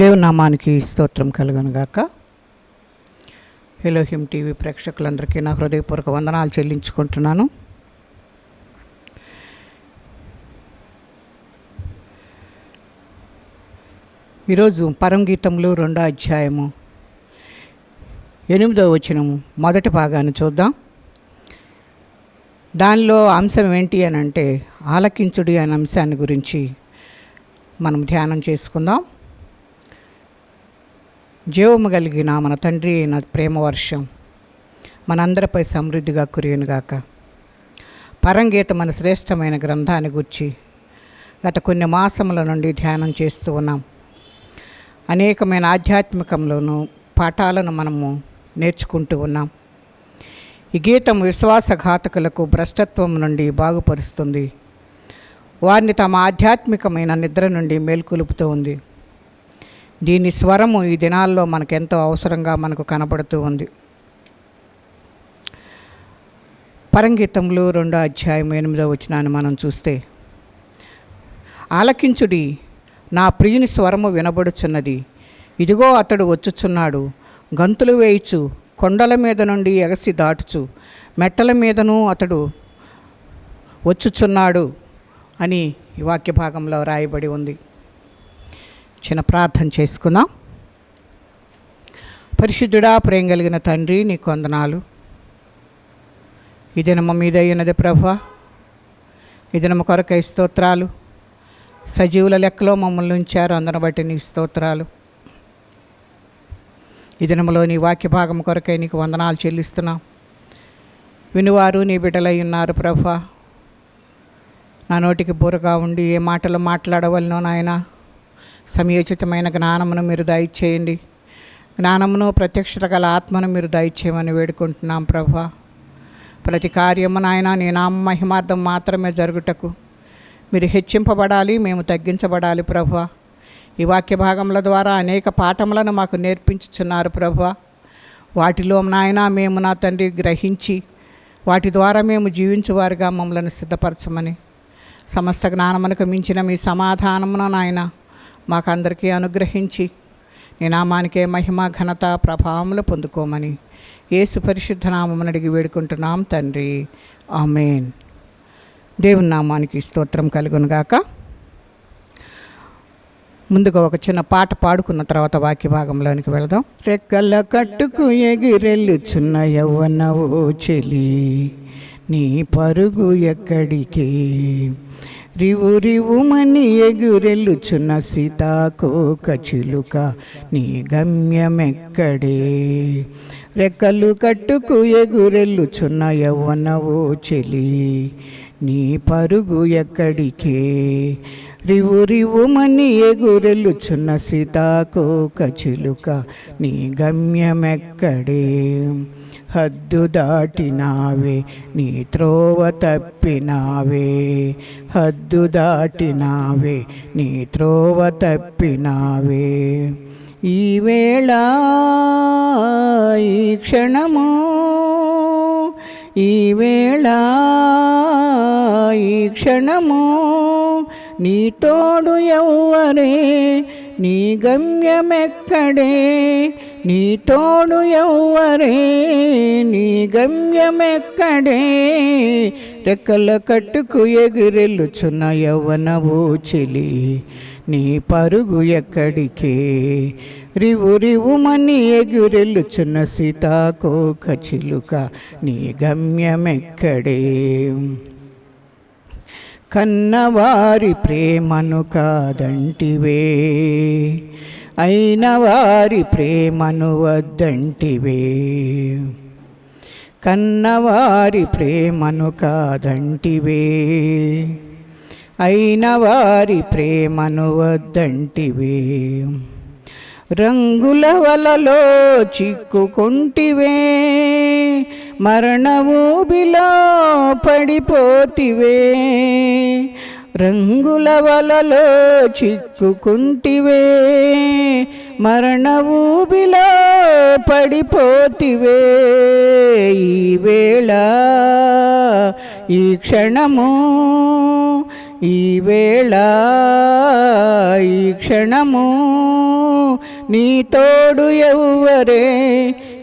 దేవుని నామానికి స్తోత్రం కలుగునుగాక. ఎలోహిం టీవీ ప్రేక్షకులందరికీ నా హృదయపూర్వక వందనాలు చెల్లించుకుంటున్నాను. ఈరోజు పరంగీతములు 2వ అధ్యాయము 8వ వచనము మొదటి భాగాన్ని చూద్దాం. దానిలో అంశం ఏంటి అని అంటే ఆలకించుడి అనే అంశాన్ని గురించి మనం ధ్యానం చేసుకుందాం. జీవము కలిగిన మన తండ్రి అయిన ప్రేమ వర్షం మనందరిపై సమృద్ధిగా కురియునుగాక. పరంగీతం మన శ్రేష్టమైన గ్రంథాన్ని గురించి గత కొన్ని మాసముల నుండి ధ్యానం చేస్తూ ఉన్నాం. అనేకమైన ఆధ్యాత్మికంలోనూ పాఠాలను మనము నేర్చుకుంటూ ఉన్నాం. ఈ గీతం విశ్వాసఘాతకులకు భ్రష్టత్వం నుండి బాగుపరుస్తుంది. వారిని తమ ఆధ్యాత్మికమైన నిద్ర నుండి మేల్కొలుపుతూ ఉంది. దీని స్వరము ఈ దినాల్లో మనకెంతో అవసరంగా మనకు కనబడుతూ ఉంది. పరంగీతములు 2వ అధ్యాయం 8వ వచనాన్ని మనం చూస్తే, ఆలకించుడి, నా ప్రియుని స్వరము వినబడుచున్నది, ఇదిగో అతడు వచ్చుచున్నాడు, గంతులు వేయిచు, కొండల మీద నుండి ఎగసి దాటుచు, మెట్టల మీదను అతడు వచ్చుచున్నాడు అని ఈ వాక్య భాగంలో రాయబడి ఉంది. చిన్న ప్రార్థన చేసుకుందాం. పరిశుద్ధుడా, ప్రేమ కలిగిన తండ్రి, నీకు వందనాలు. ఈ దినము మీద అయినది ప్రభువా, ఈ దినము కొరకై స్తోత్రాలు. సజీవుల లెక్కలో మమ్మల్ని ఉంచారు, అందరిని బట్టి నీ స్తోత్రాలు. ఈ దినములో నీ వాక్య భాగం కొరకై నీకు వందనాలు చెల్లిస్తున్నాం. వినువారు నీ బిడ్డలై ఉన్నారు ప్రభువా. నా నోటికి బూరగా ఉండి ఏ మాటలు మాట్లాడవలనో నాయన, సమయోచితమైన జ్ఞానమును మీరు దయచేయండి. జ్ఞానమును ప్రత్యక్షత గల ఆత్మను మీరు దయచేయమని వేడుకుంటున్నాం ప్రభువా. ప్రతి కార్యము నాయన నీ నామ మహిమార్థం మాత్రమే జరుగుటకు మీరు హెచ్చింపబడాలి, మేము తగ్గించబడాలి ప్రభువా. ఈ వాక్య భాగముల ద్వారా అనేక పాఠములను మాకు నేర్పించుచున్నారు ప్రభువా. వాటిలో నాయన మేము నా తండ్రి గ్రహించి వాటి ద్వారా మేము జీవించువారుగా మమ్మల్ని సిద్ధపరచమని, సమస్త జ్ఞానమునకు మించిన మీ సమాధానమును నాయన మాకందరికీ అనుగ్రహించి నీ నామానికే మహిమ ఘనత ప్రభావములు పొందుకోమని యేసు పరిశుద్ధ నామమును అడిగి వేడుకుంటున్నాం తండ్రి, ఆమేన్. దేవుని నామానికి స్తోత్రం కలుగునుగాక. ముందుగా ఒక చిన్న పాట పాడుకున్న తర్వాత వాక్య భాగంలోనికి వెళదాం. రెక్కల కట్టుకు ఎగిరెల్లుచున్న యవ్వనవో చెలి, నీ పరుగు ఎక్కడికి, రివు రివుమని ఎగురెల్లుచున్న సీతాకోక చిలుక, నీ గమ్యమెక్కడే. రెక్కలు కట్టుకు ఎగురెల్లుచున్న యవ్వనవో చెలి, నీ పరుగు ఎక్కడికే, రివు రివుమని ఎగురెల్లుచున్న సీతాకోక చిలుక, నీ గమ్యమెక్కడే. హద్దు దాటినావే, నీ త్రోవ తప్పినావే, హద్దు దాటినావే, నీ త్రోవ తప్పినావే. ఈవేళ ఈ క్షణము, ఈవేళ ఈ క్షణము, నీ తోడు ఎవ్వరే, నీ గమ్యమెక్కడే, నీ తోడు ఎవ్వరే, నీ గమ్యమెక్కడే. రెక్కల కట్టుకు ఎగిరెల్లుచున్న యవ్వనవో చెలి, నీ పరుగు ఎక్కడికే, రివు రివుమని ఎగిరెల్లుచున్న సీతాకోక చిలుక, నీ గమ్యమెక్కడే. కన్నవారి ప్రేమను కాదంటివే, అయిన వారి ప్రేమను వద్దంటివే. కన్నవారి ప్రేమను కాదంటివే, అయిన వారి ప్రేమను వద్దంటివే. రంగుల వలలో చిక్కుకుంటివే, మరణ ఊబిలో పడిపోతివే. రంగుల వలలో చిక్కుకుంటివే, మరణ ఊబిలో పడిపోతివే. ఈవేళ ఈ క్షణము, ఈవేళ ఈ క్షణము నీ తోడు ఎవ్వరే,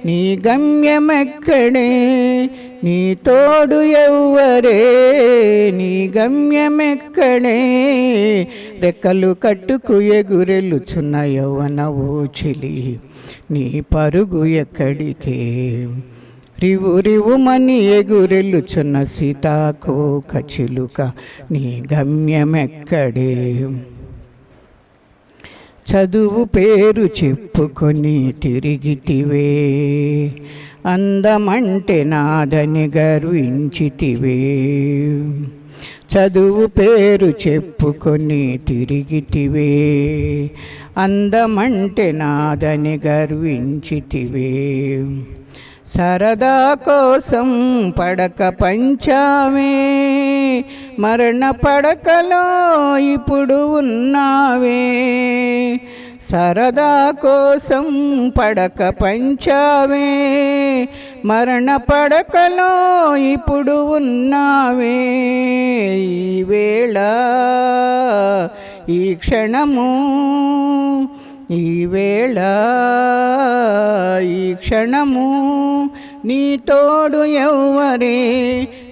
నీ గమ్యమెక్కడే, నీ తోడు ఎవ్వరే, నీ గమ్యమెక్కడే. రెక్కలు కట్టుకు ఎగురెళ్ళుచున్న యవ్వనవో చెలి, నీ పరుగు ఎక్కడికే. రివు రివుమని ఎగురెళ్ళుచున్న సీతాకోక చిలుక, నీ గమ్యమెక్కడే. చదువు పేరు చెప్పుకొని తిరిగితివే, అందమంటే నాదని గర్వించితివే. చదువు పేరు చెప్పుకొని తిరిగితివే, అందమంటే నాదని గర్వించితివే. సరదా కోసం పడక పంచావే, మరణ పడకలో ఇప్పుడు ఉన్నావే. సరదా కోసం పడక పంచావే, మరణ పడకలో ఇప్పుడు ఉన్నావే. ఈ వేళ ఈ క్షణము, ఈ వేళ ఈ క్షణము, నీ తోడు ఎవ్వరే,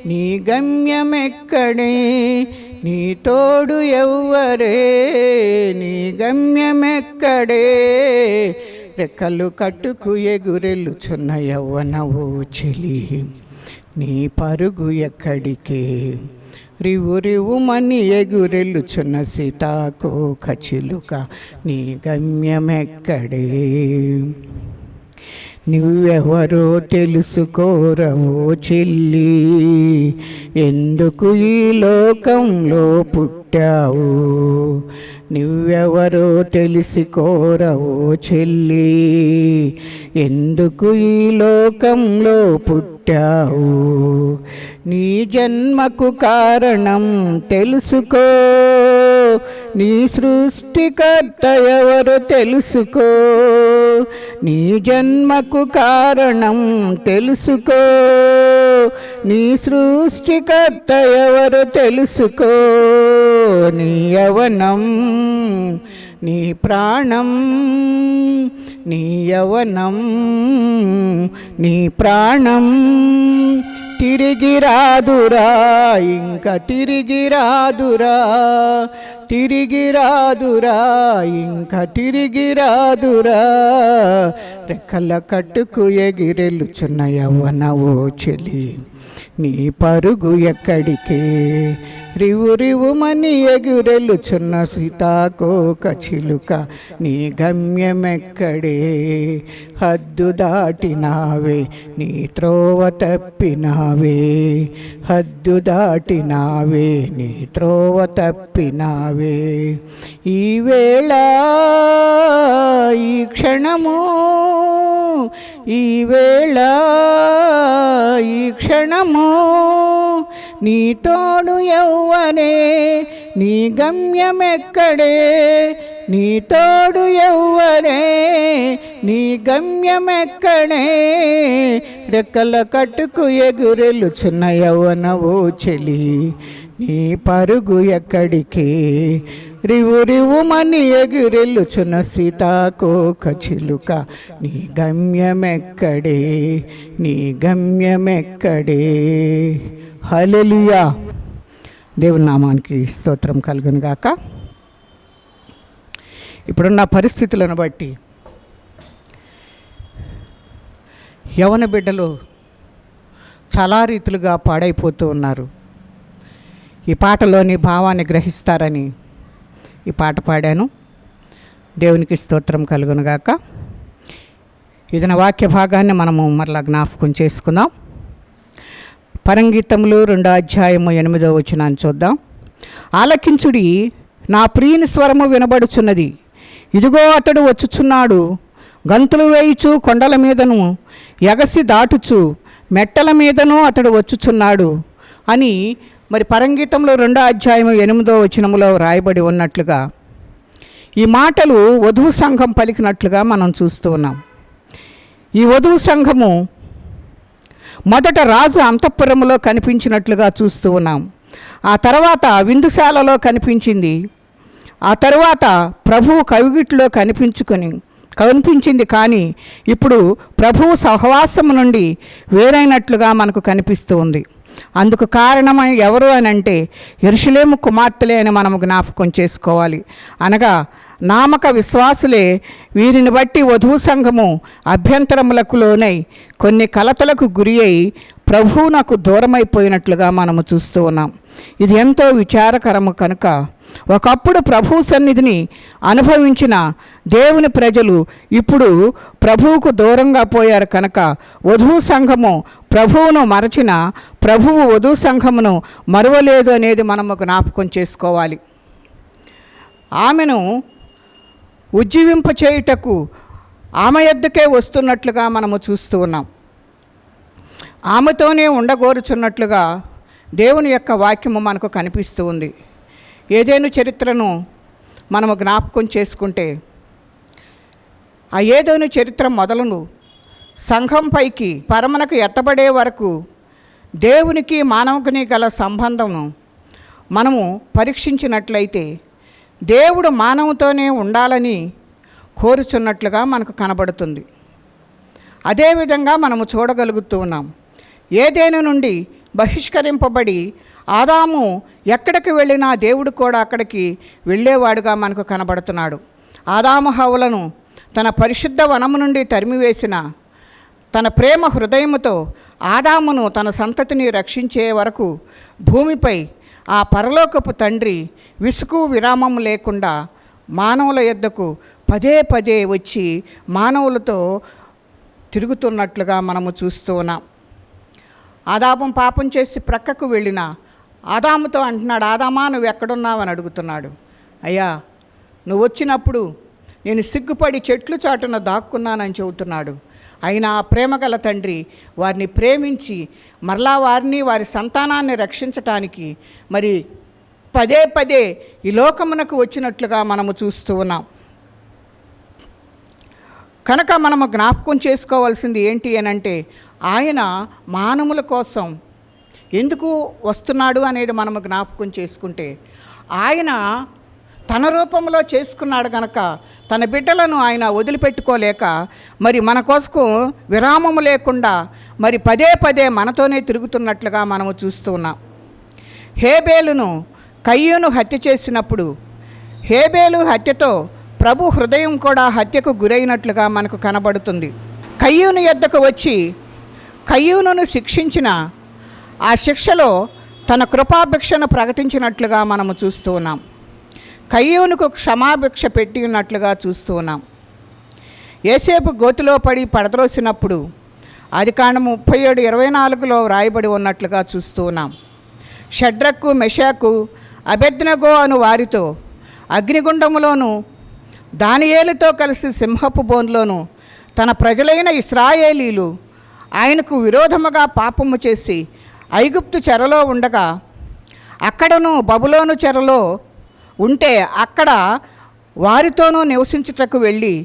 నీ గమ్యమెక్కడే, నీ తోడు ఎవ్వరే, నీ గమ్యమెక్కడే. రెక్కలు కట్టుకు ఎగురెళ్ళుచున్న యవ్వనవో చెలి, నీ పరుగు ఎక్కడికే. రివు రివుమని ఎగురెళ్ళుచున్న సీతాకోక చిలుక, నీ గమ్యమెక్కడే. నువ్వెవరో తెలుసుకోరవో చెల్లి, ఎందుకు ఈ లోకంలో పుట్టావు. నువ్వెవరో తెలుసుకోరవో చెల్లి, ఎందుకు ఈ లోకంలో పుట్టావు. నీ జన్మకు కారణం తెలుసుకో, నీ సృష్టికర్త ఎవరు తెలుసుకో. నీ జన్మకు కారణం తెలుసుకో, నీ సృష్టికర్త ఎవరు తెలుసుకో. నీ యవ్వనం నీ ప్రాణం, నీ యవ్వనం నీ ప్రాణం తిరిగి రాదురా, ఇంకా తిరిగి రాదురా, తిరిగి రాదురా, ఇంకా తిరిగి రాదురా. రెక్కల కట్టుకు ఎగిరెళ్ళుచున్న యవ్వనవో చెలి, నీ పరుగు ఎక్కడికే. రివు రివుమని ఎగురెళ్ళుచున్న సీతాకోక చిలుక, నీ గమ్యమెక్కడే. హద్దు దాటినావే, నీ త్రోవ తప్పినావే, హద్దు దాటినావే, నీ త్రోవ తప్పినావే. ఈ వేళ ఈ క్షణము, ఈ వేళ ఈ క్షణము, నీ తోడు ఎవ్వరే, నీ గమ్యమెక్కడే, నీ తోడు ఎవ్వరే, నీ గమ్యమెక్కడే. రెక్కల కట్టుకు ఎగురెళ్ళుచున్న యవ్వనవో చెలి, నీ పరుగు ఎక్కడికే. రివు రివుమని ఎగురెళ్ళుచున్న సీతాకోక చిలుక, నీ గమ్యమెక్కడే, నీ గమ్యమెక్కడే. హల్లెలూయా. దేవుని నామానికి స్తోత్రం కలుగును గాక. ఇప్పుడున్న పరిస్థితులను బట్టి యవన బిడ్డలు చాలా రీతులుగా పాడైపోతూ ఉన్నారు. ఈ పాటలోని భావాన్ని గ్రహిస్తారని ఈ పాట పాడాను. దేవునికి స్తోత్రం కలుగును గాక. ఇది నా వాక్య భాగాన్ని మనము మరలా జ్ఞాపకం చేసుకుందాం. పరంగీతములు 2:8 చూద్దాం. ఆలకించుడి, నా ప్రియుని స్వరము వినబడుచున్నది. ఇదిగో అతడు వచ్చుచున్నాడు, గంతులు వేయుచు కొండల మీదను ఎగసి దాటుచు మెట్టల మీదను అతడు వచ్చుచున్నాడు అని మరి పరంగీతంలో 2:8 రాయబడి ఉన్నట్లుగా ఈ మాటలు వధువు సంఘం పలికినట్లుగా మనం చూస్తూ ఉన్నాం. ఈ వధువు సంఘము మొదట రాజు అంతఃపురములో కనిపించినట్లుగా చూస్తూ ఉన్నాం. ఆ తర్వాత విందుశాలలో కనిపించింది. ఆ తర్వాత ప్రభువు కవిగిట్లో కనిపించుకొని కనిపించింది, కానీ ఇప్పుడు ప్రభువు సహవాసము నుండి వేరైనట్లుగా మనకు కనిపిస్తూ ఉంది. అందుకు కారణం ఎవరు అని అంటే యెరూషలేము కుమార్తెలే అని మనము జ్ఞాపకం చేసుకోవాలి. అనగా నామక విశ్వాసులే. వీరిని బట్టి వధువు సంఘము అభ్యంతరములకు లోనై కొన్ని కలతలకు గురి అయి ప్రభువునకు దూరమైపోయినట్లుగా మనము చూస్తూ ఉన్నాం. ఇది ఎంతో విచారకరము. కనుక ఒకప్పుడు ప్రభు సన్నిధిని అనుభవించిన దేవుని ప్రజలు ఇప్పుడు ప్రభువుకు దూరంగా పోయారు. కనుక వధువు సంఘము ప్రభువును మరచిన ప్రభువు వధువు సంఘమును మరువలేదు అనేది మనము జ్ఞాపకం చేసుకోవాలి. ఆమెను ఉజ్జీవింప చేయుటకు ఆమె యొద్దకే వస్తున్నట్లుగా మనము చూస్తూ ఉన్నాం. ఆమెతోనే ఉండగోరుచున్నట్లుగా దేవుని యొక్క వాక్యము మనకు కనిపిస్తూ ఉంది. ఏదైనా చరిత్రను మనము జ్ఞాపకం చేసుకుంటే ఆ ఏదైనా చరిత్ర మొదలును సంఘం పైకి పరమనకు ఎత్తబడే వరకు దేవునికి మానవునికి గల సంబంధము మనము పరీక్షించినట్లయితే దేవుడు మానవుతోనే ఉండాలని కోరుచున్నట్లుగా మనకు కనబడుతుంది. అదేవిధంగా మనము చూడగలుగుతూ ఉన్నాం. ఏదేను నుండి బహిష్కరింపబడి ఆదాము ఎక్కడికి వెళ్ళినా దేవుడు కూడా అక్కడికి వెళ్ళేవాడుగా మనకు కనబడుతున్నాడు. ఆదాము హవ్వలను తన పరిశుద్ధ వనము నుండి తరిమివేసిన తన ప్రేమ హృదయముతో ఆదామును తన సంతతిని రక్షించే వరకు భూమిపై ఆ పరలోకపు తండ్రి విసుగు విరామము లేకుండా మానవుల యొద్దకు పదే పదే వచ్చి మానవులతో తిరుగుతున్నట్లుగా మనము చూస్తూ ఉన్నాం. ఆదాము పాపం చేసి ప్రక్కకు వెళ్ళిన ఆదాముతో అంటున్నాడు, ఆదామా నువ్వు ఎక్కడున్నావు అని అడుగుతున్నాడు. అయ్యా నువ్వు వచ్చినప్పుడు నేను సిగ్గుపడి చెట్లు చాటున దాక్కున్నానని చెబుతున్నాడు. అయినా ప్రేమగల తండ్రి వారిని ప్రేమించి మరలా వారిని వారి సంతానాన్ని రక్షించటానికి మరి పదే పదే ఈ లోకమునకు వచ్చినట్లుగా మనము చూస్తూ ఉన్నాం. కనుక మనము జ్ఞాపకం చేసుకోవాల్సింది ఏంటి అని అంటే ఆయన మానవుల కోసం ఎందుకు వస్తున్నాడు అనేది మనము జ్ఞాపకం చేసుకుంటే ఆయన తన రూపంలో చేసుకున్నాడు కనుక తన బిడ్డలను ఆయన వదిలిపెట్టుకోలేక మరి మన కోసం విరామము లేకుండా మరి పదే పదే మనతోనే తిరుగుతున్నట్లుగా మనము చూస్తూ ఉన్నాం. హేబేలును కయ్యూను హత్య చేసినప్పుడు హేబేలు హత్యతో ప్రభు హృదయం కూడా హత్యకు గురైనట్లుగా మనకు కనబడుతుంది. కయ్యూను యొద్దకు వచ్చి కయ్యూనును శిక్షించిన ఆ శిక్షలో తన కృపాభిక్షను ప్రకటించినట్లుగా మనము చూస్తూ ఉన్నాం. కయ్యూనుకు క్షమాభిక్ష పెట్టి ఉన్నట్లుగా చూస్తూ ఉన్నాం. యోసేపు గోతిలో పడి పడద్రోసినప్పుడు ఆదికాండము 37:24 వ్రాయబడి ఉన్నట్లుగా చూస్తూ ఉన్నాం. షడ్రకు మెషాకు అబేద్నెగో అను వారితో అగ్నిగుండములోను దానియేలుతో కలిసి సింహపు బోన్లోను తన ప్రజలైన ఇశ్రాయేలీలు ఆయనకు విరోధముగా పాపము చేసి ఐగుప్తు చెరలో ఉండగా అక్కడను బబులోను చెరలో ఉంటే అక్కడ వారితోనూ నివసించుటకు వెళ్ళి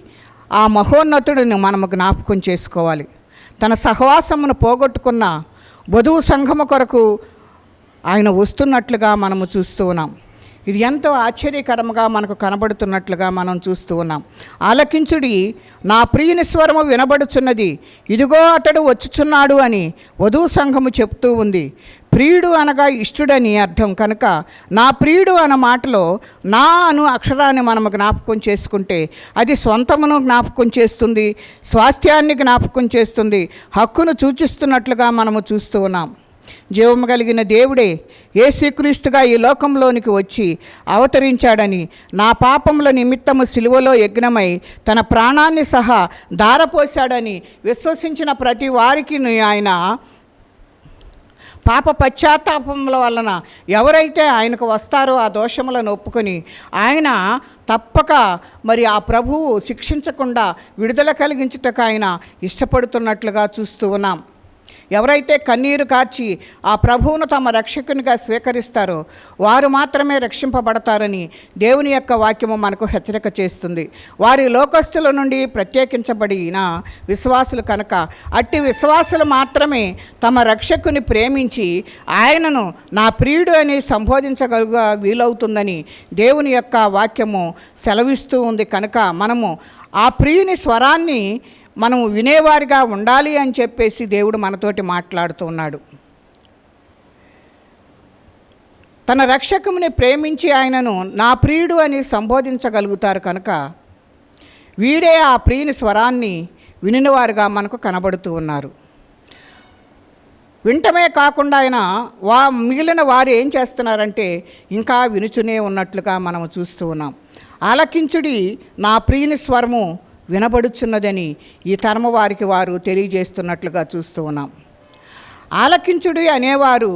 ఆ మహోన్నతుడిని మనము జ్ఞాపకం చేసుకోవాలి. తన సహవాసమును పోగొట్టుకున్న వధువు సంఘము కొరకు ఆయన వస్తున్నట్లుగా మనము చూస్తూ ఉన్నాం. ఇది ఎంతో ఆశ్చర్యకరంగా మనకు కనబడుతున్నట్లుగా మనం చూస్తూ ఉన్నాం. ఆలకించుడి, నా ప్రియుని స్వరము వినబడుచున్నది, ఇదిగో అతడు వచ్చుచున్నాడు అని వధువు సంఘము చెప్తూ ఉంది. ప్రియుడు అనగా ఇష్టుడని అర్థం కనుక నా ప్రియుడు అన్న మాటలో నా అను అక్షరాన్ని మనము జ్ఞాపకం చేసుకుంటే అది స్వంతమును జ్ఞాపకం చేస్తుంది, స్వాస్థ్యాన్ని జ్ఞాపకం చేస్తుంది, హక్కును సూచిస్తున్నట్లుగా మనము చూస్తూ ఉన్నాం. జీవము కలిగిన దేవుడే యేసుక్రీస్తుగా ఈ లోకంలోనికి వచ్చి అవతరించాడని, నా పాపముల నిమిత్తము సిలువలో యజ్ఞమై తన ప్రాణాన్ని సహా ధారపోశాడని విశ్వసించిన ప్రతి వారికి ఆయన పాప పశ్చాత్తాపముల వలన ఎవరైతే ఆయనకు వస్తారో ఆ దోషములను ఒప్పుకొని ఆయన తప్పక మరి ఆ ప్రభువు శిక్షించకుండా విడుదల కలిగించుటకు ఆయన ఇష్టపడుతున్నట్లుగా చూస్తూ ఉన్నాం. ఎవరైతే కన్నీరు కార్చి ఆ ప్రభువును తమ రక్షకునిగా స్వీకరిస్తారో వారు మాత్రమే రక్షింపబడతారని దేవుని యొక్క వాక్యము మనకు హెచ్చరిక చేస్తుంది. వారి లోకస్తుల నుండి ప్రత్యేకించబడిన విశ్వాసులు కనుక అట్టి విశ్వాసులు మాత్రమే తమ రక్షకుని ప్రేమించి ఆయనను నా ప్రియుడు అని సంబోధించగలుగ వీలవుతుందని దేవుని యొక్క వాక్యము సెలవిస్తూ ఉంది. కనుక మనము ఆ ప్రియుని స్వరాన్ని మనము వినేవారిగా ఉండాలి అని చెప్పేసి దేవుడు మనతోటి మాట్లాడుతూ ఉన్నాడు. తన రక్షకుని ప్రేమించి ఆయనను నా ప్రియుడు అని సంబోధించగలుగుతారు కనుక వీరే ఆ ప్రియుని స్వరాన్ని వినినవారుగా మనకు కనబడుతూ ఉన్నారు. వింటమే కాకుండా ఆయన మిగిలిన వారు ఏం చేస్తున్నారంటే ఇంకా వినుచునే ఉన్నట్లుగా మనము చూస్తూ ఉన్నాం. ఆలకించుడి నా ప్రియుని స్వరము వినబడుచున్నదని ఈ తరము వారికి వారు తెలియజేస్తున్నట్లుగా చూస్తూ ఉన్నాం. ఆలకించుడి అనేవారు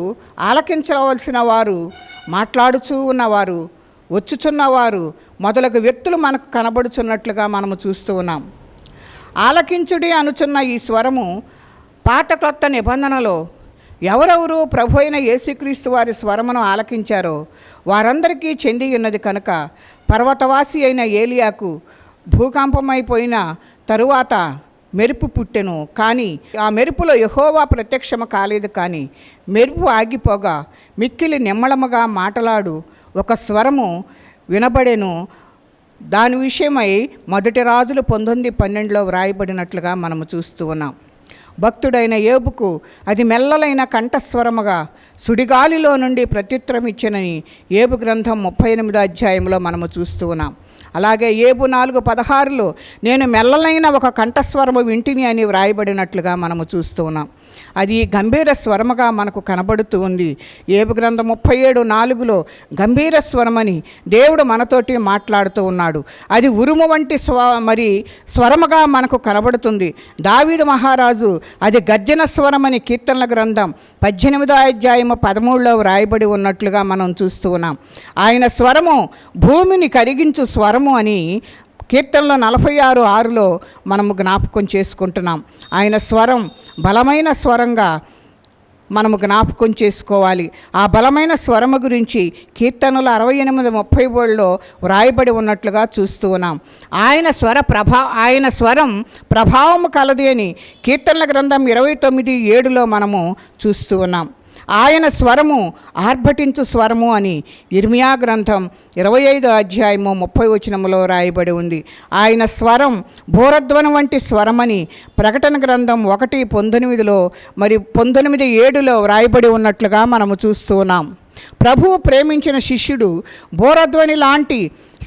ఆలకించవలసిన వారు, మాట్లాడుచూ ఉన్నవారు, వచ్చుచున్నవారు మొదలగు వ్యక్తులు మనకు కనబడుచున్నట్లుగా మనము చూస్తూ ఉన్నాం. ఆలకించుడి అనుచున్న ఈ స్వరము పాత క్రొత్త నిబంధనలో ఎవరెవరు ప్రభు అయిన యేసుక్రీస్తు వారి స్వరమును ఆలకించారో వారందరికీ చెంది ఉన్నది కనుక పర్వతవాసి అయిన ఏలియాకు భూకంపమైపోయిన తరువాత మెరుపు పుట్టెను, కానీ ఆ మెరుపులో యెహోవా ప్రత్యక్షము కాలేదు. కానీ మెరుపు ఆగిపోగా మిక్కిలి నిమ్మళముగా మాటలాడు ఒక స్వరము వినబడెను. దాని విషయమై మొదటి రాజులు 19:12 వ్రాయబడినట్లుగా మనము చూస్తూ ఉన్నాం. భక్తుడైన యోబుకు అది మెల్లలైన కంఠస్వరముగా సుడిగాలిలో నుండి ప్రత్యుత్తరం ఇచ్చినని యోబు గ్రంథం 38వ అధ్యాయంలో మనము చూస్తూ ఉన్నాం. అలాగే యోబు 4:16లో నేను మెల్లలైన ఒక కంఠస్వరము వింటిని అని వ్రాయబడినట్లుగా మనము చూస్తూ ఉన్నాం. అది గంభీర స్వరముగా మనకు కనబడుతూ ఉంది. యోబు గ్రంథం 37:4లో గంభీర స్వరమని దేవుడు మనతోటి మాట్లాడుతూ ఉన్నాడు. అది ఉరుము వంటి స్వరముగా మనకు కనబడుతుంది. దావీదు మహారాజు అది గర్జన స్వరమని కీర్తనల గ్రంథం 18వ అధ్యాయం 13లో వ్రాయబడి ఉన్నట్లుగా మనం చూస్తూ ఉన్నాం. ఆయన స్వరము భూమిని కరిగించు స్వరము అని కీర్తనలో 46:6లో మనము జ్ఞాపకం చేసుకుంటున్నాం. ఆయన స్వరం బలమైన స్వరంగా మనము జ్ఞాపకం చేసుకోవాలి. ఆ బలమైన స్వరము గురించి కీర్తనలు 68:37లో వ్రాయబడి ఉన్నట్లుగా చూస్తూ ఉన్నాం. ఆయన స్వరం ప్రభావము కలది అని కీర్తనల గ్రంథం 29:7లో మనము చూస్తూ ఉన్నాం. ఆయన స్వరము ఆర్భటించు స్వరము అని ఇర్మియా గ్రంథం 25వ అధ్యాయము 30వ వచనములో రాయబడి ఉంది. ఆయన స్వరం భూరధ్వని వంటి స్వరమని ప్రకటన గ్రంథం 1:19లో 19:7లో వ్రాయబడి ఉన్నట్లుగా మనము చూస్తూ ఉన్నాం. ప్రభువు ప్రేమించిన శిష్యుడు బోరధ్వని లాంటి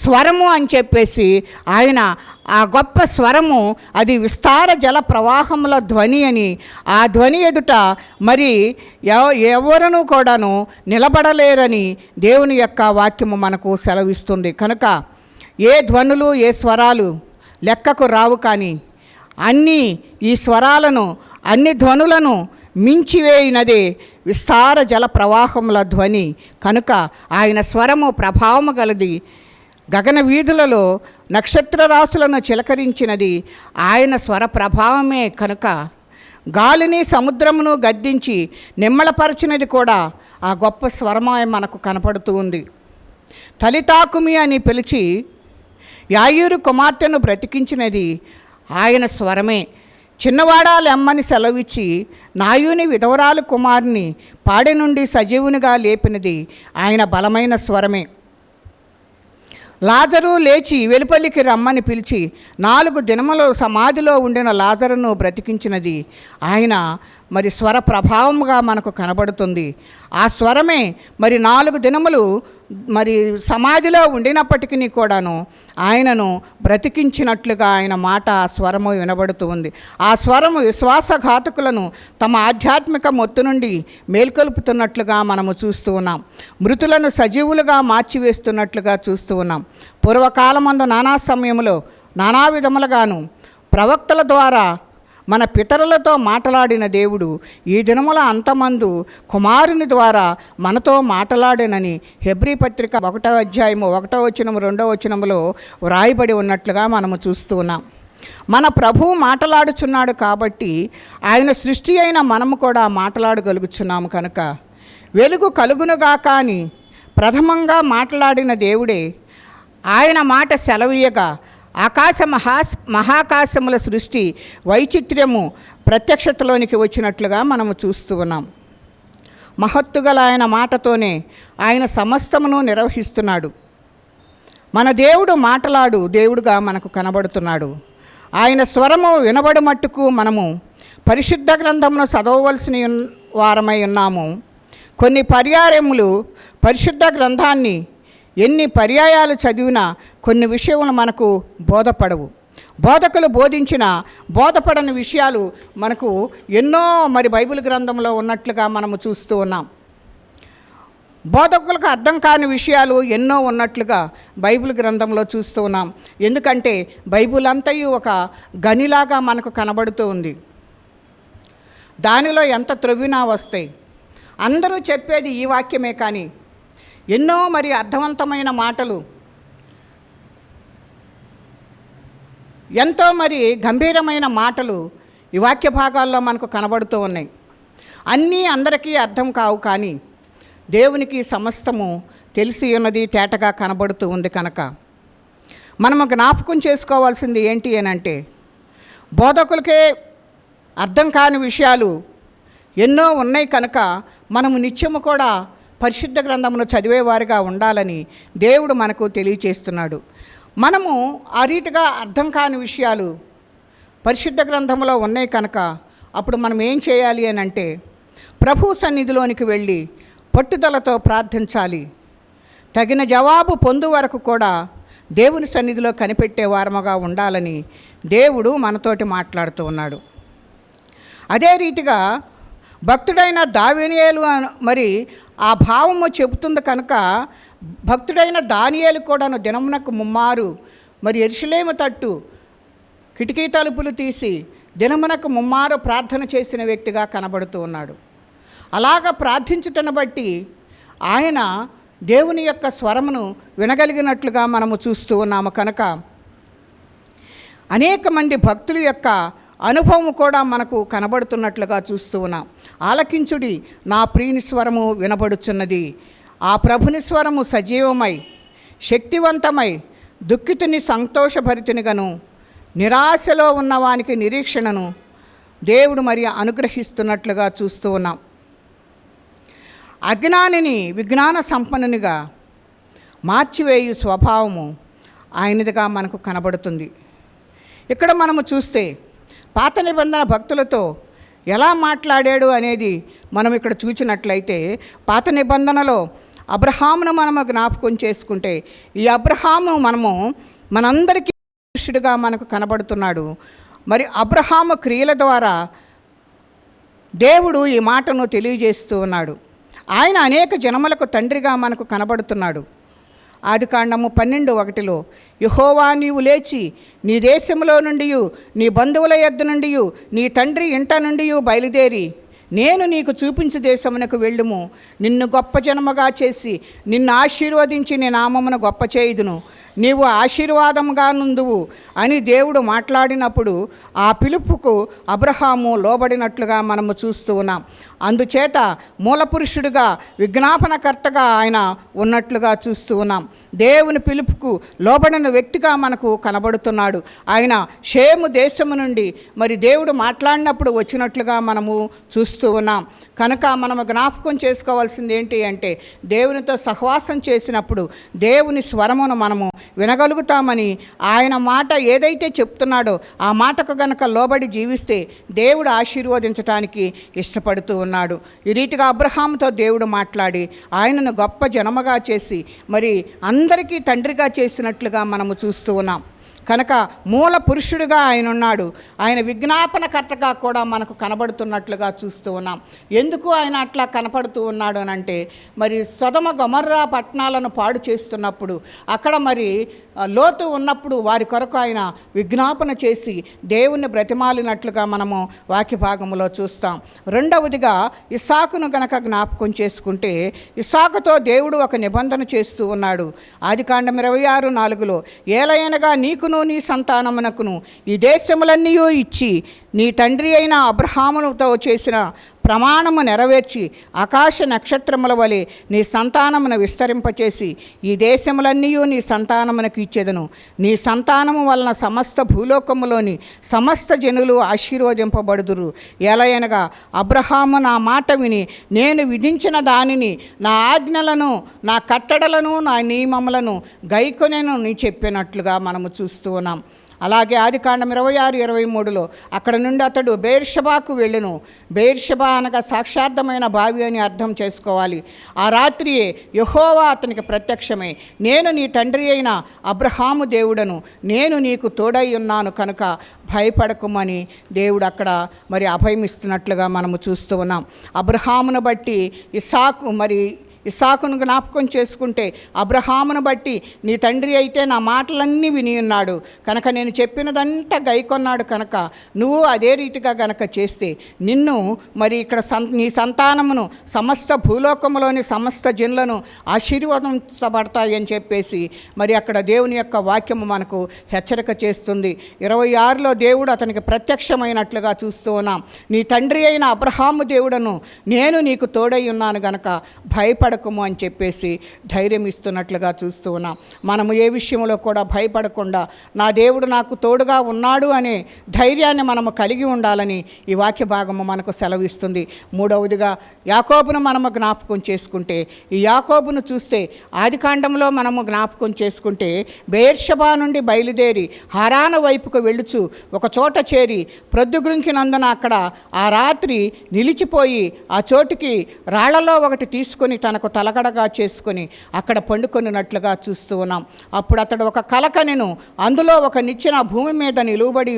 స్వరము అని చెప్పేసి ఆయన ఆ గొప్ప స్వరము అది విస్తార జల ప్రవాహముల ధ్వని అని, ఆ ధ్వని ఎదుట ఎవరను కూడాను నిలబడలేరని దేవుని యొక్క వాక్యము మనకు సెలవిస్తుంది. కనుక ఏ ధ్వనులు ఏ స్వరాలు లెక్కకు రావు, కానీ ఈ స్వరాలను అన్ని ధ్వనులను మించివేయినదే విస్తార జల ప్రవాహముల ధ్వని. కనుక ఆయన స్వరము ప్రభావము గలది. గగన వీధులలో నక్షత్ర రాశులను చిలకరించినది ఆయన స్వర ప్రభావమే. కనుక గాలిని సముద్రమును గద్దించి నిమ్మళపరిచినది కూడా ఆ గొప్ప స్వరమే మనకు కనపడుతూ ఉంది. తలితాకుమి అని పిలిచి యాయూరు కుమార్తెను బ్రతికించినది ఆయన స్వరమే. చిన్నవాడా లెమ్మని సెలవిచ్చి నాయుని విధవరాలు కుమారుని పాడె నుండి సజీవునిగా లేపినది ఆయన బలమైన స్వరమే. లాజరు లేచి వెలుపలికి రమ్మని పిలిచి 4 దినములు సమాధిలో ఉండిన లాజరును బ్రతికించినది ఆయన స్వర ప్రభావముగా మనకు కనబడుతుంది. ఆ స్వరమే 4 దినములు సమాధిలో ఉండినప్పటికీ కూడాను ఆయనను బ్రతికించినట్లుగా ఆయన మాట ఆ స్వరము వినబడుతూ ఉంది. ఆ స్వరము విశ్వాసఘాతకులను తమ ఆధ్యాత్మిక మొత్తు నుండి మేల్కొల్పుతున్నట్లుగా మనము చూస్తూ ఉన్నాం. మృతులను సజీవులుగా మార్చివేస్తున్నట్లుగా చూస్తూ ఉన్నాం. పూర్వకాలమందు నానా సమయంలో నానా విధములుగాను ప్రవక్తల ద్వారా మన పితరులతో మాట్లాడిన దేవుడు ఈ దినముల అంతమందు కుమారుని ద్వారా మనతో మాట్లాడనని హెబ్రీ పత్రిక 1వ అధ్యాయము 1వ వచనము 2వ వచనములో వ్రాయబడి ఉన్నట్లుగా మనము చూస్తూ ఉన్నాం. మన ప్రభువు మాట్లాడుచున్నాడు కాబట్టి ఆయన సృష్టి అయిన మనము కూడా మాట్లాడగలుగుచున్నాము కనుక వెలుగు కలుగునుగాక అని ప్రథమంగా మాట్లాడిన దేవుడే ఆయన మాట సెలవీయగా మహాకాశముల సృష్టి వైచిత్ర్యము ప్రత్యక్షతలోనికి వచ్చినట్లుగా మనము చూస్తూ ఉన్నాం. మహత్తుగల ఆయన మాటతోనే ఆయన సమస్తమును నిర్వహిస్తున్నాడు. మన దేవుడు మాట్లాడు దేవుడుగా మనకు కనబడుతున్నాడు. ఆయన స్వరము వినబడి మట్టుకు మనము పరిశుద్ధ గ్రంథమును చదవవలసిన వారమై ఉన్నాము. కొన్ని పర్యాయములు పరిశుద్ధ గ్రంథాన్ని ఎన్ని పర్యాయాలు చదివినా కొన్ని విషయములు మనకు బోధపడవు. బోధకులు బోధించిన బోధపడని విషయాలు మనకు ఎన్నో బైబిల్ గ్రంథంలో ఉన్నట్లుగా మనము చూస్తూ ఉన్నాం. బోధకులకు అర్థం కాని విషయాలు ఎన్నో ఉన్నట్లుగా బైబిల్ గ్రంథంలో చూస్తూ ఉన్నాం. ఎందుకంటే బైబిల్ అంతయు ఒక గనిలాగా మనకు కనబడుతూ ఉంది. దానిలో ఎంత త్రవ్వినా వస్తాయి. అందరూ చెప్పేది ఈ వాక్యమే, కానీ ఎన్నో అర్థవంతమైన మాటలు, ఎంతో గంభీరమైన మాటలు ఈ వాక్య భాగాల్లో మనకు కనబడుతూ ఉన్నాయి. అన్నీ అందరికీ అర్థం కావు, కానీ దేవునికి సమస్తము తెలిసి ఉన్నది, తేటగా కనబడుతూ ఉంది. కనుక మనము జ్ఞాపకం చేసుకోవాల్సింది ఏంటి అనంటే, బోధకులకే అర్థం కాని విషయాలు ఎన్నో ఉన్నాయి కనుక మనము నిత్యము కూడా పరిశుద్ధ గ్రంథమును చదివేవారిగా ఉండాలని దేవుడు మనకు తెలియచేస్తున్నాడు. మనము ఆ రీతిగా అర్థం కాని విషయాలు పరిశుద్ధ గ్రంథంలో ఉన్నాయి కనుక అప్పుడు మనం ఏం చేయాలి అని అంటే, ప్రభు సన్నిధిలోనికి వెళ్ళి పట్టుదలతో ప్రార్థించాలి. తగిన జవాబు పొందు వరకు కూడా దేవుని సన్నిధిలో కనిపెట్టే వారముగా ఉండాలని దేవుడు మనతోటి మాట్లాడుతూ ఉన్నాడు. అదే రీతిగా భక్తుడైన దానియేలు ఆ భావము చెబుతుంది కనుక భక్తుడైన దానియేలు కూడాను దినమునకు ముమ్మారు యెరూషలేము తట్టు కిటికీ తలుపులు తీసి దినమునకు ముమ్మారు ప్రార్థన చేసిన వ్యక్తిగా కనబడుతూ ఉన్నాడు. అలాగ ప్రార్థించుటను బట్టి ఆయన దేవుని యొక్క స్వరమును వినగలిగినట్లుగా మనము చూస్తూ ఉన్నాము. కనుక అనేక మంది భక్తుల యొక్క అనుభవం కూడా మనకు కనబడుతున్నట్లుగా చూస్తూ ఉన్నాం. ఆలకించుడి, నా ప్రియుని స్వరము వినబడుచున్నది. ఆ ప్రభుని స్వరము సజీవమై శక్తివంతమై దుఃఖితుని సంతోషభరితునిగాను నిరాశలో ఉన్నవానికి నిరీక్షణను దేవుడు అనుగ్రహిస్తున్నట్లుగా చూస్తూ ఉన్నాం. అజ్ఞానిని విజ్ఞాన సంపన్నునిగా మార్చివేయు స్వభావము ఆయనదిగా మనకు కనబడుతుంది. ఇక్కడ మనము చూస్తే పాత నిబంధన భక్తులతో ఎలా మాట్లాడాడు అనేది మనం ఇక్కడ చూసినట్లయితే, పాత నిబంధనలో అబ్రహామును మనము జ్ఞాపకం చేసుకుంటే, ఈ అబ్రహాము మనందరికీ పురుషుడిగా మనకు కనబడుతున్నాడు. అబ్రహాము క్రియల ద్వారా దేవుడు ఈ మాటను తెలియజేస్తూ ఉన్నాడు. ఆయన అనేక జనములకు తండ్రిగా మనకు కనబడుతున్నాడు. ఆదికాండము 12:1 యెహోవా నీవు లేచి నీ దేశంలో నుండి నీ బంధువుల యొద్ద నుండి నీ తండ్రి ఇంట నుండి బయలుదేరి నేను నీకు చూపించు దేశమునకు వెళ్ళుము. నిన్ను గొప్ప జనముగా చేసి నిన్ను ఆశీర్వదించి నీ నామమును గొప్ప చేయుదును. నీవు ఆశీర్వాదముగా నుందువు అని దేవుడు మాట్లాడినప్పుడు ఆ పిలుపుకు అబ్రహాము లోబడినట్లుగా మనము చూస్తూ ఉన్నాం. అందుచేత మూలపురుషుడిగా విజ్ఞాపనకర్తగా ఆయన ఉన్నట్లుగా చూస్తూ ఉన్నాం. దేవుని పిలుపుకు లోబడిన వ్యక్తిగా మనకు కనబడుతున్నాడు. ఆయన షేము దేశము నుండి దేవుడు మాట్లాడినప్పుడు వచ్చినట్లుగా మనము చూస్తూ ఉన్నాం. కనుక మనము జ్ఞాపకం చేసుకోవాల్సింది ఏంటి అంటే, దేవునితో సహవాసం చేసినప్పుడు దేవుని స్వరమును మనము వినగలుగుతామని, ఆయన మాట ఏదైతే చెప్తున్నాడో ఆ మాటకు గనక లోబడి జీవిస్తే దేవుడు ఆశీర్వదించడానికి ఇష్టపడుతూ ఉన్నాడు. ఈ రీతిగా అబ్రహాముతో దేవుడు మాట్లాడి ఆయనను గొప్ప జనముగా చేసి అందరికీ తండ్రిగా చేసినట్లుగా మనము చూస్తూ ఉన్నాం. కనుక మూల పురుషుడిగా ఆయన ఉన్నాడు. ఆయన విజ్ఞాపనకర్తగా కూడా మనకు కనబడుతున్నట్లుగా చూస్తూ ఉన్నాం. ఎందుకు ఆయన అట్లా కనపడుతూ ఉన్నాడు అని అంటే, సొదొమ గొమొర్రా పట్టణాలను పాడు చేస్తున్నప్పుడు అక్కడ లోతు ఉన్నప్పుడు వారి కొరకు ఆయన విజ్ఞాపన చేసి దేవుణ్ణి బ్రతిమాలినట్లుగా మనము వాక్య భాగంలో చూస్తాం. రెండవదిగా ఇస్సాకును గనక జ్ఞాపకం చేసుకుంటే, ఇస్సాకుతో దేవుడు ఒక నిబంధన చేస్తూ ఉన్నాడు. ఆదికాండం 26:4 ఏలయనగా నీకును నీకును నీ సంతానమునకును ఈ దేశములన్నీ ఇచ్చి నీ తండ్రి అయిన అబ్రహాముతో చేసిన ప్రమాణము నెరవేర్చి ఆకాశ నక్షత్రముల వలె నీ సంతానమును విస్తరింపచేసి ఈ దేశములన్నీ నీ సంతానమునకు ఇచ్చేదను. నీ సంతానము వలన సమస్త భూలోకములోని సమస్త జనులు ఆశీర్వదింపబడుదురు. ఎలయనగా అబ్రహాము నా మాట విని నేను విధించిన దానిని, నా ఆజ్ఞలను, నా కట్టడలను, నా నియమములను గైకొనెను నీ చెప్పినట్లుగా మనము చూస్తూ ఉన్నాం. అలాగే ఆదికాండం 26-23లో అక్కడ నుండి అతడు బెయేర్షెబాకు వెళ్ళెను. బెయేర్షెబా అనగా సాక్షార్థమైన బావి అని అర్థం చేసుకోవాలి. ఆ రాత్రియే యెహోవా అతనికి ప్రత్యక్షమై, నేను నీ తండ్రి అయిన అబ్రహాము దేవుడను, నేను నీకు తోడై ఉన్నాను కనుక భయపడకుమని దేవుడు అక్కడ మరి అభయమిస్తున్నట్లుగా మనము చూస్తూ ఉన్నాం. అబ్రహామును బట్టి ఇస్సాకును జ్ఞాపకం చేసుకుంటే, అబ్రహామును బట్టి నీ తండ్రి అయితే నా మాటలన్నీ విని ఉన్నాడు కనుక నేను చెప్పినదంతా గైకొన్నాడు కనుక నువ్వు అదే రీతిగా గనక చేస్తే నిన్ను మరి ఇక్కడ నీ సంతానమును సమస్త భూలోకములోని సమస్త జనులను ఆశీర్వదించబడతాయి అని చెప్పేసి మరి అక్కడ దేవుని యొక్క వాక్యము మనకు హెచ్చరిక చేస్తుంది. 26లో దేవుడు అతనికి ప్రత్యక్షమైనట్లుగా చూస్తూ ఉన్నాం. నీ తండ్రి అయిన అబ్రహాము దేవుడను, నేను నీకు తోడై ఉన్నాను గనక భయపడకుము అని చెప్పేసి ధైర్యం ఇస్తున్నట్లుగా చూస్తూ ఉన్నాం. మనము ఏ విషయంలో కూడా భయపడకుండా నా దేవుడు నాకు తోడుగా ఉన్నాడు అనే ధైర్యాన్ని మనము కలిగి ఉండాలని ఈ వాక్య భాగము మనకు సెలవిస్తుంది. మూడవదిగా యాకోబును మనము జ్ఞాపకం చేసుకుంటే, ఈ యాకోబును చూస్తే ఆదికాండంలో మనము జ్ఞాపకం చేసుకుంటే బెయేర్షెబా నుండి బయలుదేరి హారాను వైపుకు వెళ్ళుచు ఒక చోట చేరి ప్రొద్దుగుంకినందున అక్కడ ఆ రాత్రి నిలిచిపోయి ఆ చోటుకి రాళ్లలో ఒకటి తీసుకొని తనకు తలగడగా చేసుకొని అక్కడ పండుకొనినట్లుగా చూస్తూ ఉన్నాం. అప్పుడు అతడు ఒక కలకనెను, అందులో ఒక నిచ్చెన భూమి మీద నిలువబడి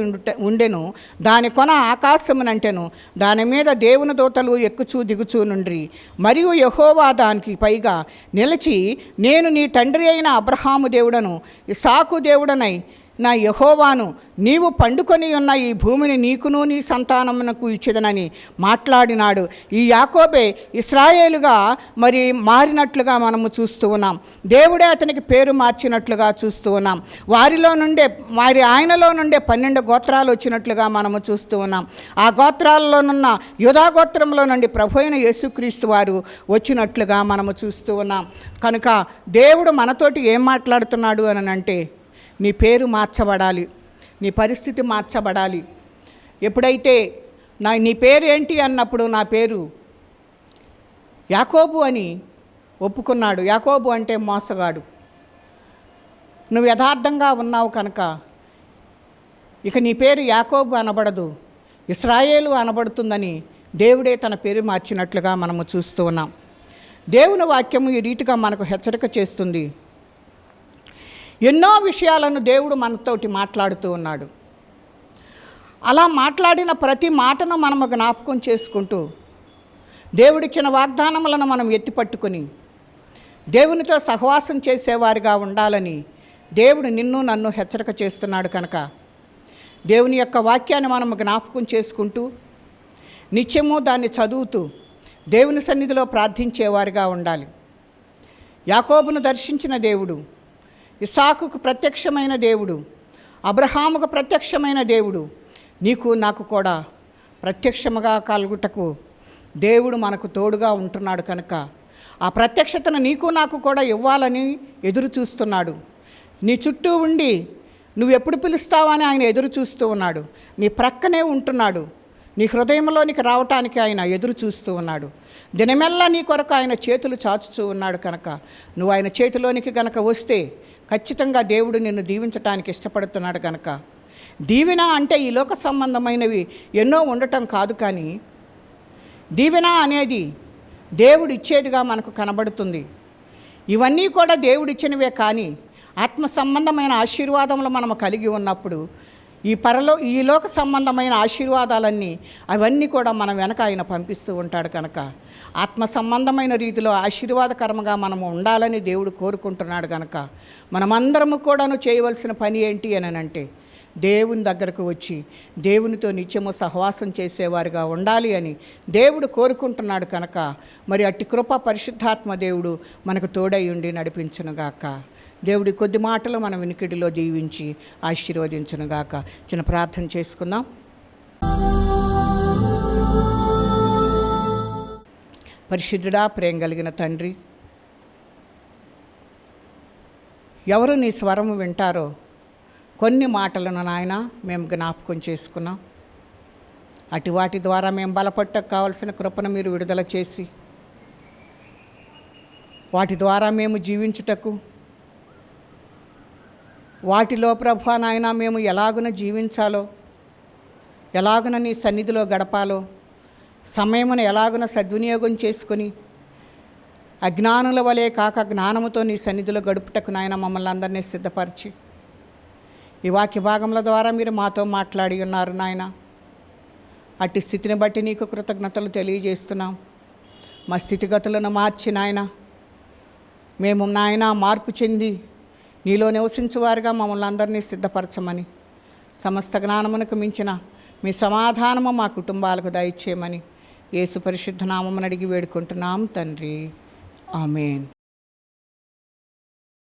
ఉండెను, దాని కొన ఆకాశమునంటెను, దాని మీద దేవుని దూతలు ఎక్కుచూ దిగుచూ నుండ్రి. మరియు యెహోవా దానికి పైగా నిలిచి, నేను నీ తండ్రి అయిన అబ్రహాము దేవుడను, ఇస్సాకు దేవుడనై నా యెహోవాను, నీవు పండుకొని ఉన్న ఈ భూమిని నీకును నీ సంతానమునకు ఇచ్చేదనని మాట్లాడినాడు. ఈ యాకోబే ఇశ్రాయేలుగా మరి మారినట్లుగా మనము చూస్తూ ఉన్నాం. దేవుడే అతనికి పేరు మార్చినట్లుగా చూస్తూ ఉన్నాం. ఆయనలో నుండే 12 గోత్రాలు వచ్చినట్లుగా మనము చూస్తూ ఉన్నాం. ఆ గోత్రాలలోనున్న యూదా గోత్రంలో నుండి ప్రభువైన యేసుక్రీస్తు వారు వచ్చినట్లుగా మనము చూస్తూ ఉన్నాం. కనుక దేవుడు మనతోటి ఏం మాట్లాడుతున్నాడు అని అంటే, నీ పేరు మార్చబడాలి, నీ పరిస్థితి మార్చబడాలి. ఎప్పుడైతే నీ పేరు ఏంటి అన్నప్పుడు నా పేరు యాకోబు అని ఒప్పుకున్నాడు. యాకోబు అంటే మోసగాడు. నువ్వు యథార్థంగా ఉన్నావు కనుక ఇక నీ పేరు యాకోబు అనబడదు, ఇశ్రాయేలు అనబడుతుందని దేవుడే తన పేరు మార్చినట్లుగా మనము చూస్తూ ఉన్నాం. దేవుని వాక్యము ఈ రీతిగా మనకు హెచ్చరిక చేస్తుంది. ఎన్నో విషయాలను దేవుడు మనతోటి మాట్లాడుతూ ఉన్నాడు. అలా మాట్లాడిన ప్రతి మాటను మనము జ్ఞాపకం చేసుకుంటూ దేవుడిచ్చిన వాగ్దానములను మనం ఎత్తిపట్టుకుని దేవునితో సహవాసం చేసేవారిగా ఉండాలని దేవుడు నిన్ను నన్ను హెచ్చరిక చేస్తున్నాడు. కనుక దేవుని యొక్క వాక్యాన్ని మనము జ్ఞాపకం చేసుకుంటూ నిత్యము దాన్ని చదువుతూ దేవుని సన్నిధిలో ప్రార్థించేవారిగా ఉండాలి. యాకోబును దర్శించిన దేవుడు, ఇస్సాకుకు ప్రత్యక్షమైన దేవుడు, అబ్రహాముకు ప్రత్యక్షమైన దేవుడు నీకు నాకు కూడా ప్రత్యక్షముగా కలుగుటకు దేవుడు మనకు తోడుగా ఉంటున్నాడు. కనుక ఆ ప్రత్యక్షతను నీకు నాకు కూడా ఇవ్వాలని ఎదురు చూస్తున్నాడు. నీ చుట్టూ ఉండి నువ్వు ఎప్పుడు పిలుస్తావని ఆయన ఎదురు చూస్తూ ఉన్నాడు. నీ ప్రక్కనే ఉంటున్నాడు. నీ హృదయంలోనికి రావటానికి ఆయన ఎదురు చూస్తూ ఉన్నాడు. దినమెల్లా నీ కొరకు ఆయన చేతులు చాచుతూ ఉన్నాడు. కనుక నువ్వు ఆయన చేతిలోనికి గనక వస్తే ఖచ్చితంగా దేవుడు నిన్ను దీవించటానికి ఇష్టపడుతున్నాడు. కనుక దీవెన అంటే ఈ లోక సంబంధమైనవి ఎన్నో ఉండటం కాదు, కానీ దీవెన అనేది దేవుడు ఇచ్చేదిగా మనకు కనబడుతుంది. ఇవన్నీ కూడా దేవుడిచ్చినవే, కానీ ఆత్మ సంబంధమైన ఆశీర్వాదములు మనము కలిగి ఉన్నప్పుడు ఈ లోక సంబంధమైన ఆశీర్వాదాలన్నీ అవన్నీ కూడా మన వెనక ఆయన పంపిస్తూ ఉంటాడు. కనుక ఆత్మ సంబంధమైన రీతిలో ఆశీర్వాదకరంగా మనము ఉండాలని దేవుడు కోరుకుంటున్నాడు. కనుక మనమందరము కూడాను చేయవలసిన పని ఏంటి అని అంటే, దేవుని దగ్గరకు వచ్చి దేవునితో నిత్యము సహవాసం చేసేవారిగా ఉండాలి అని దేవుడు కోరుకుంటున్నాడు. కనుక మరి అట్టి కృప పరిశుద్ధాత్మ దేవుడు మనకు తోడై ఉండి నడిపించునుగాక. దేవుడి కొద్ది మాటలు మన వినికిడిలో దీవించి ఆశీర్వదించునుగాక. చిన్న ప్రార్థన చేసుకుందాం. పరిశుద్ధుడా, ప్రేమ కలిగిన తండ్రి, ఎవరు నీ స్వరము వింటారో కొన్ని మాటలను నాయన మేము జ్ఞాపకం చేసుకున్నాం. అటు వాటి ద్వారా మేము బలపట్టకు కావలసిన కృపను మీరు విడుదల చేసి వాటి ద్వారా మేము జీవించుటకు, వాటిలో ప్రభా నాయన మేము ఎలాగున జీవించాలో, ఎలాగున నీ సన్నిధిలో గడపాలో, సమయమును ఎలాగున సద్వినియోగం చేసుకొని అజ్ఞానుల వలె కాక జ్ఞానముతో నీ సన్నిధిలో గడుపుటకు నాయన మమ్మల్ని అందరినీ సిద్ధపరిచి ఈ వాక్య భాగముల ద్వారా మీరు మాతో మాట్లాడి ఉన్నారు నాయన. అట్టి స్థితిని బట్టి నీకు కృతజ్ఞతలు తెలియజేస్తున్నాం. మా స్థితిగతులను మార్చి నాయన మేము నాయన మార్పు చెంది నీలో నివసించువారుగా మమ్మల్ని అందరినీ సిద్ధపరచమని, సమస్త జ్ఞానమునకు మించిన మీ సమాధానము మా కుటుంబాలకు దయచేయమని యేసు పరిశుద్ధ నామమున అడిగి వేడుకుంటున్నాం తండ్రి. ఆమేన్.